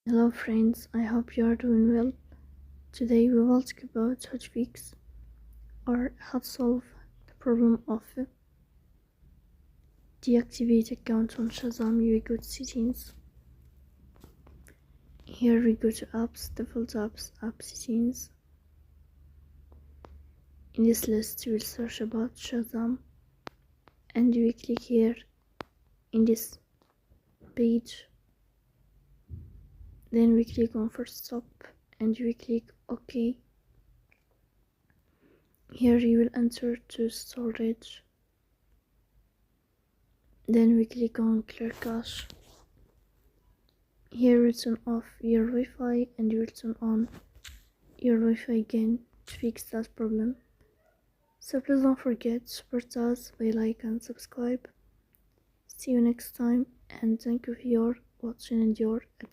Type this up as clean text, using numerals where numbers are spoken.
Hello friends, I hope you are doing well. Today we will talk about how to fix or how to solve the problem of deactivate account on Shazam. You go to settings. Here we go to apps, default apps, app settings. In this list we will search about Shazam and we click here in this page. Then we click on first stop and we click OK. Here you will enter to storage. Then we click on clear cache. Here we turn off your Wi-Fi and you will turn on your Wi-Fi again to fix that problem. So please don't forget to support us by like and subscribe. See you next time and thank you for your watching and your attention.